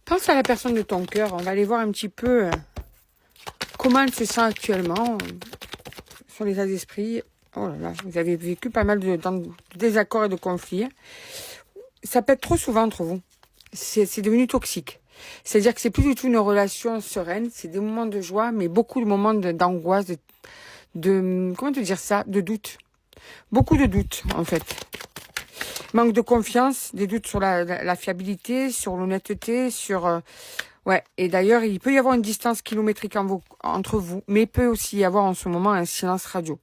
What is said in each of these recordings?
Pense à la personne de ton cœur. On va aller voir un petit peu comment elle se sent actuellement sur l'état d'esprit. Oh là là, vous avez vécu pas mal de désaccords et de conflits. Ça peut être trop souvent entre vous. C'est devenu toxique. C'est-à-dire que c'est plus du tout une relation sereine. C'est des moments de joie, mais beaucoup de moments d'angoisse, comment te dire ça, de doute. Beaucoup de doutes, en fait. Manque de confiance, des doutes sur la fiabilité, sur l'honnêteté, sur... ouais, et d'ailleurs, il peut y avoir une distance kilométrique entre vous, mais il peut aussi y avoir en ce moment un silence radio.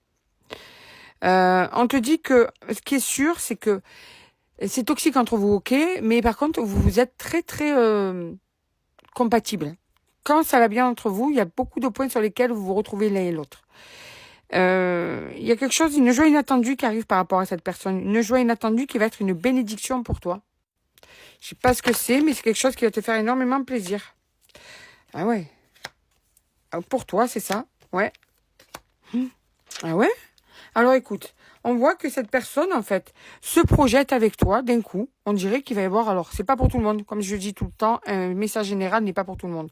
On te dit que ce qui est sûr, c'est que c'est toxique entre vous, ok, mais par contre, vous êtes très, très compatibles. Quand ça va bien entre vous, il y a beaucoup de points sur lesquels vous vous retrouvez l'un et l'autre. Il y a quelque chose, une joie inattendue qui arrive par rapport à cette personne. Une joie inattendue qui va être une bénédiction pour toi. Je sais pas ce que c'est, mais c'est quelque chose qui va te faire énormément plaisir. Ah ouais. Pour toi, c'est ça. Ouais. Ah ouais. Alors écoute, on voit que cette personne, en fait, se projette avec toi d'un coup. On dirait qu'il va y avoir, alors c'est pas pour tout le monde, comme je dis tout le temps, un message général n'est pas pour tout le monde.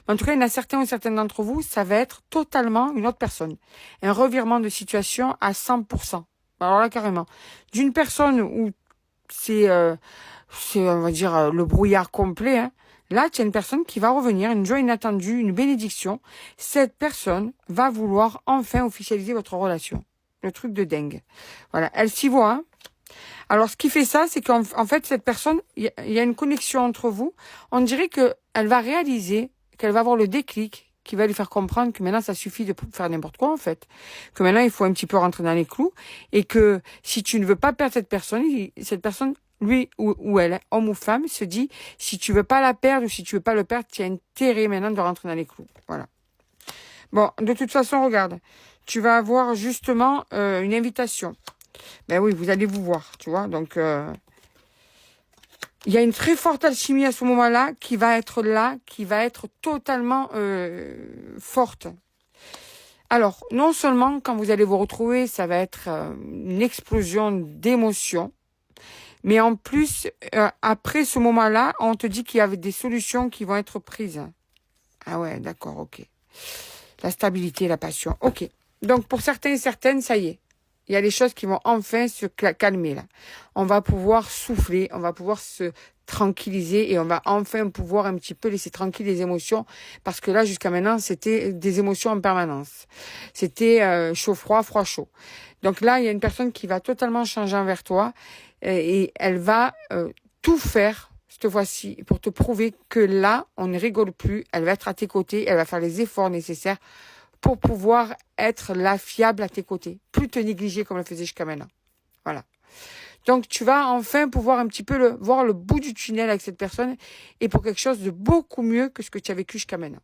Mais en tout cas, il y en a certains ou certaines d'entre vous, ça va être totalement une autre personne. Un revirement de situation à 100%. Alors là, carrément. D'une personne où c'est, on va dire, le brouillard complet, hein. Là, tu as une personne qui va revenir, une joie inattendue, une bénédiction. Cette personne va vouloir enfin officialiser votre relation. Le truc de dingue. Voilà, elle s'y voit. Hein. Alors, ce qui fait ça, c'est qu'en fait, cette personne, il y a une connexion entre vous. On dirait qu'elle va réaliser, qu'elle va avoir le déclic, qui va lui faire comprendre que maintenant, ça suffit de faire n'importe quoi, en fait. Que maintenant, il faut un petit peu rentrer dans les clous. Et que si tu ne veux pas perdre cette personne, lui ou elle, homme ou femme, se dit, si tu veux pas la perdre ou si tu veux pas le perdre, tu as intérêt maintenant de rentrer dans les clous. Voilà. Bon, de toute façon, regarde. Tu vas avoir justement une invitation. Ben oui, vous allez vous voir, tu vois. Donc, il y a une très forte alchimie à ce moment-là qui va être là, qui va être totalement forte. Alors, non seulement quand vous allez vous retrouver, ça va être une explosion d'émotions, mais en plus, après ce moment-là, on te dit qu'il y avait des solutions qui vont être prises. Ah ouais, d'accord, ok. La stabilité, la passion, ok. Donc, pour certains et certaines, ça y est. Il y a des choses qui vont enfin se calmer, là. On va pouvoir souffler, on va pouvoir se tranquilliser et on va enfin pouvoir un petit peu laisser tranquille les émotions parce que là, jusqu'à maintenant, c'était des émotions en permanence. C'était chaud-froid, froid-chaud. Donc là, il y a une personne qui va totalement changer envers toi et elle va tout faire cette fois-ci pour te prouver que là, on ne rigole plus. Elle va être à tes côtés, elle va faire les efforts nécessaires pour pouvoir être là, fiable à tes côtés. Plus te négliger comme elle faisait jusqu'à maintenant. Voilà. Donc, tu vas enfin pouvoir un petit peu voir le bout du tunnel avec cette personne et pour quelque chose de beaucoup mieux que ce que tu as vécu jusqu'à maintenant.